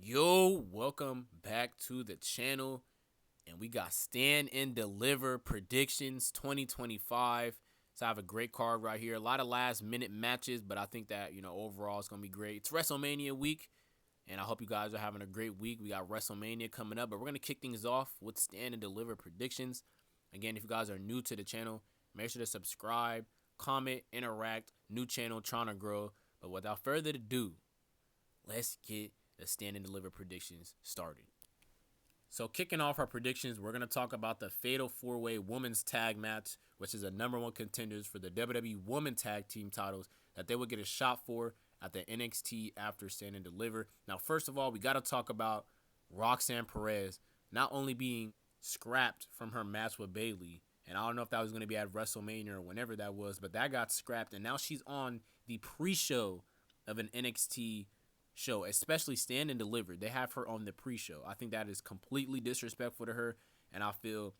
Yo, welcome back to the channel. And we got Stand and Deliver predictions 2025. So I have a great card right here. A lot of last minute matches, but I think that, overall it's going to be great. It's WrestleMania week, and I hope you guys are having a great week. We got WrestleMania coming up, but we're going to kick things off with Stand and Deliver predictions. Again, if you guys are new to the channel, make sure to subscribe, comment, interact. New channel, trying to grow. But without further ado, let's get the Stand and Deliver predictions started. So kicking off our predictions, we're going to talk about the Fatal 4-Way Women's Tag Match, which is the #1 contenders for the WWE Women Tag Team titles that they would get a shot for at the NXT after Stand and Deliver. Now, first of all, we got to talk about Roxanne Perez not only being scrapped from her match with Bayley, and I don't know if that was going to be at WrestleMania or whenever that was, but that got scrapped, and now she's on the pre-show of an NXT show, especially Stand and Deliver. They have her on the pre-show. I think that is completely disrespectful to her, and I feel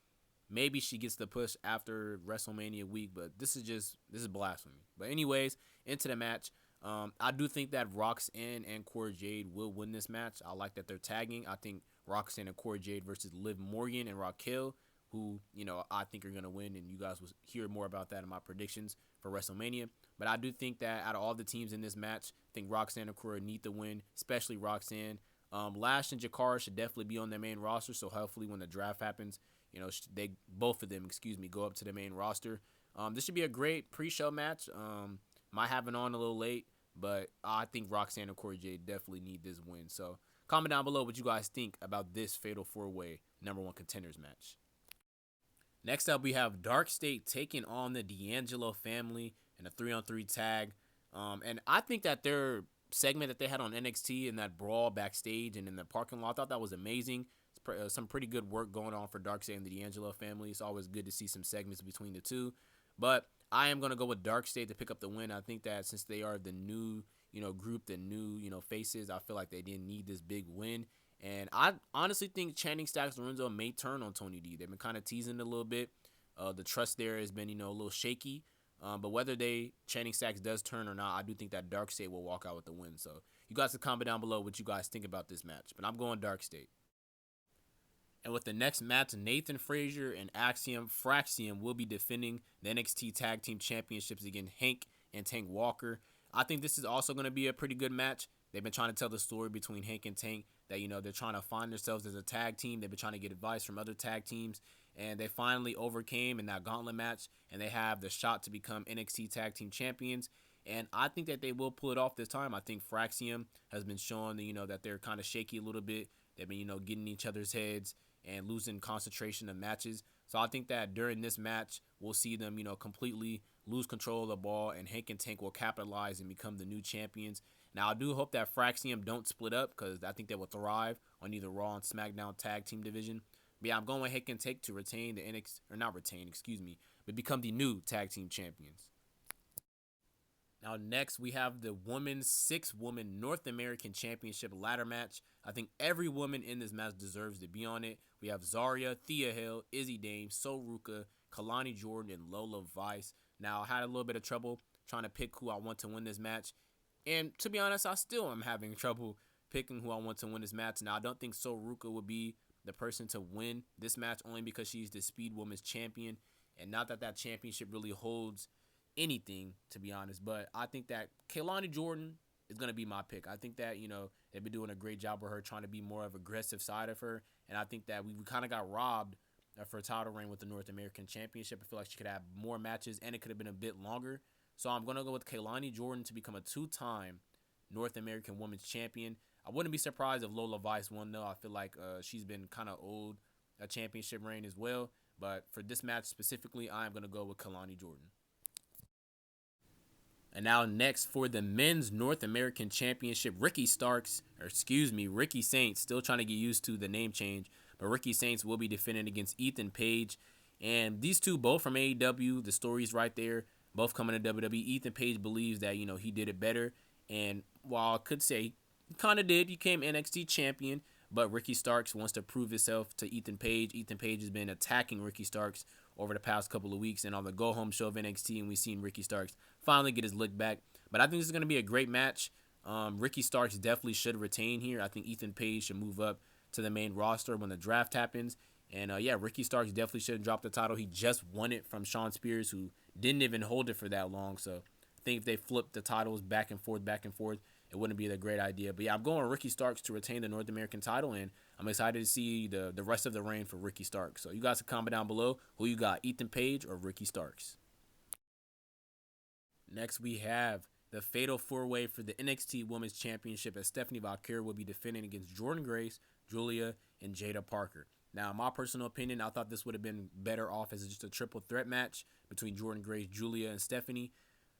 maybe she gets the push after WrestleMania week, but this is blasphemy. But anyways, into the match. I do think that Roxanne and Cora Jade will win this match. I like that they're tagging. I think Roxanne and Cora Jade versus Liv Morgan and Raquel, who, I think are going to win, and you guys will hear more about that in my predictions for WrestleMania. But I do think that out of all the teams in this match, I think Roxanne and Cora need to win, especially Roxanne. Lash and Jakara should definitely be on their main roster, so hopefully when the draft happens, both of them, go up to the main roster. This should be a great pre-show match. Might have it on a little late, but I think Roxanne and Cora Jade definitely need this win. So comment down below what you guys think about this Fatal 4-Way #1 contenders match. Next up, we have Dark State taking on the D'Angelo family in a 3-on-3 tag. And I think that their segment that they had on NXT and that brawl backstage and in the parking lot, I thought that was amazing. Some pretty good work going on for Dark State and the D'Angelo family. It's always good to see some segments between the two. But I am going to go with Dark State to pick up the win. I think that since they are the new, group, the new, faces, I feel like they didn't need this big win. And I honestly think Channing Stacks Lorenzo may turn on Tony D. They've been kind of teasing it a little bit. The trust there has been, a little shaky. But whether Channing Stacks does turn or not, I do think that Dark State will walk out with the win. So you guys can comment down below what you guys think about this match. But I'm going Dark State. And with the next match, Nathan Frazier and Axiom Fraxium will be defending the NXT Tag Team Championships against Hank and Tank Walker. I think this is also going to be a pretty good match. They've been trying to tell the story between Hank and Tank that, they're trying to find themselves as a tag team. They've been trying to get advice from other tag teams, and they finally overcame in that gauntlet match, and they have the shot to become NXT Tag Team Champions. And I think that they will pull it off this time. I think Fraxium has been showing, that they're kind of shaky a little bit. They've been, getting each other's heads and losing concentration of matches. So I think that during this match, we'll see them, completely lose control of the ball, and Hank and Tank will capitalize and become the new champions. Now, I do hope that Fraxium don't split up, because I think they will thrive on either Raw and SmackDown tag team division. But yeah, I'm going with Hank and Tank to retain the NXT, or not retain, but become the new tag team champions. Now, next, we have the Women's 6-Woman North American Championship ladder match. I think every woman in this match deserves to be on it. We have Zarya, Thea Hill, Izzy Dame, Sol Ruka, Kalani Jordan, and Lola Vice. Now, I had a little bit of trouble trying to pick who I want to win this match. And to be honest, I still am having trouble picking who I want to win this match. Now, I don't think Sol Ruka would be the person to win this match, only because she's the Speed Women's champion. And not that that championship really holds anything, to be honest, but I think that Kalani Jordan is going to be my pick. I think that, they've been doing a great job with her, trying to be more of an aggressive side of her, and I think that we kind of got robbed for a title reign with the North American Championship. I feel like she could have more matches, and it could have been a bit longer, so I'm going to go with Kalani Jordan to become a 2-time North American Women's Champion. I wouldn't be surprised if Lola Vice won, though. I feel like she's been kind of owed a championship reign as well, but for this match specifically, I'm going to go with Kalani Jordan. And now next for the Men's North American Championship, Ricky Saints, still trying to get used to the name change, but Ricky Saints will be defending against Ethan Page. And these two both from AEW, the story's right there, both coming to WWE. Ethan Page believes that, he did it better. And while I could say he kind of did, he became NXT champion, but Ricky Starks wants to prove himself to Ethan Page. Ethan Page has been attacking Ricky Starks over the past couple of weeks, and on the go-home show of NXT, and we've seen Ricky Starks finally get his look back. But I think this is going to be a great match. Ricky Starks definitely should retain here. I think Ethan Page should move up to the main roster when the draft happens. And yeah, Ricky Starks definitely shouldn't drop the title. He just won it from Shawn Spears, who didn't even hold it for that long. So I think if they flip the titles back and forth, it wouldn't be a great idea. But yeah, I'm going with Ricky Starks to retain the North American title, and I'm excited to see the rest of the reign for Ricky Starks. So you guys can comment down below who you got, Ethan Page or Ricky Starks. Next, we have the Fatal 4-Way for the NXT Women's Championship, as Stephanie Valkyrie will be defending against Jordynne Grace, Julia, and Jada Parker. Now, in my personal opinion, I thought this would have been better off as just a triple threat match between Jordynne Grace, Julia, and Stephanie,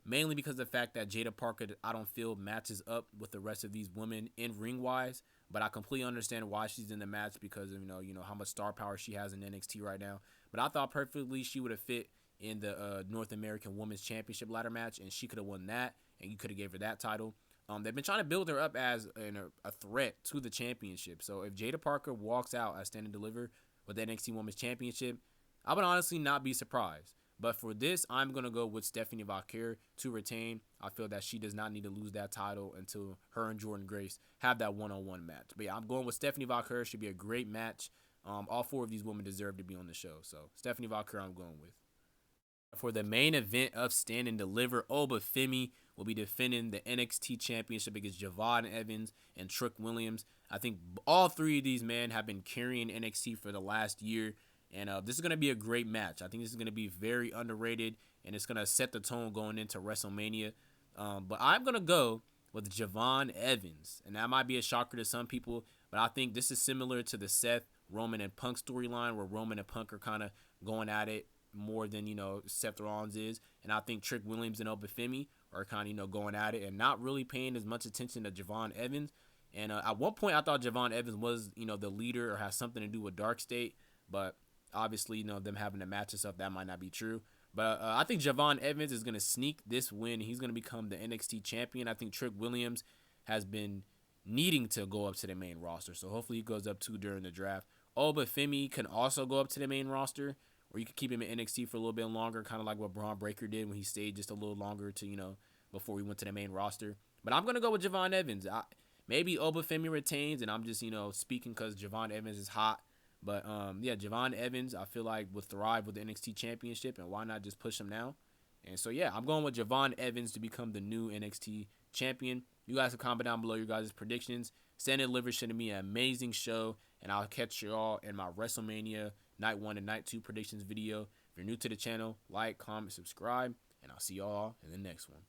mainly because of the fact that Jada Parker, I don't feel matches up with the rest of these women in ring wise. But I completely understand why she's in the match because of how much star power she has in NXT right now. But I thought perfectly she would have fit in the North American Women's Championship ladder match, and she could have won that, and you could have gave her that title. They've been trying to build her up as a threat to the championship. So if Jada Parker walks out as Stand and Deliver with the NXT Women's Championship, I would honestly not be surprised. But for this, I'm going to go with Stephanie Valkyrie to retain. I feel that she does not need to lose that title until her and Jordynne Grace have that one-on-one match. But yeah, I'm going with Stephanie Valkyrie. Should be a great match. All four of these women deserve to be on the show. So Stephanie Valkyrie I'm going with. For the main event of Stand and Deliver, Obafemi will be defending the NXT Championship against Javon Evans and Trick Williams. I think all three of these men have been carrying NXT for the last year. And this is going to be a great match. I think this is going to be very underrated, and it's going to set the tone going into WrestleMania. But I'm going to go with Javon Evans. And that might be a shocker to some people, but I think this is similar to the Seth, Roman, and Punk storyline where Roman and Punk are kind of going at it more than, Seth Rollins is. And I think Trick Williams and Obafemi are kind of, going at it and not really paying as much attention to Javon Evans. And at one point, I thought Javon Evans was, the leader or has something to do with Dark State, but obviously, them having to match and stuff, that might not be true. But I think Javon Evans is going to sneak this win. He's going to become the NXT champion. I think Trick Williams has been needing to go up to the main roster. So hopefully he goes up too during the draft. Obafemi can also go up to the main roster, or you can keep him in NXT for a little bit longer, kind of like what Braun Breaker did when he stayed just a little longer to, before he went to the main roster. But I'm going to go with Javon Evans. Maybe Obafemi retains, and I'm just, speaking because Javon Evans is hot. But, yeah, Javon Evans, I feel like, would thrive with the NXT Championship, and why not just push him now? And so, yeah, I'm going with Javon Evans to become the new NXT Champion. You guys can comment down below your guys' predictions. Stand and Deliver should be an amazing show, and I'll catch you all in my WrestleMania Night 1 and Night 2 predictions video. If you're new to the channel, like, comment, subscribe, and I'll see you all in the next one.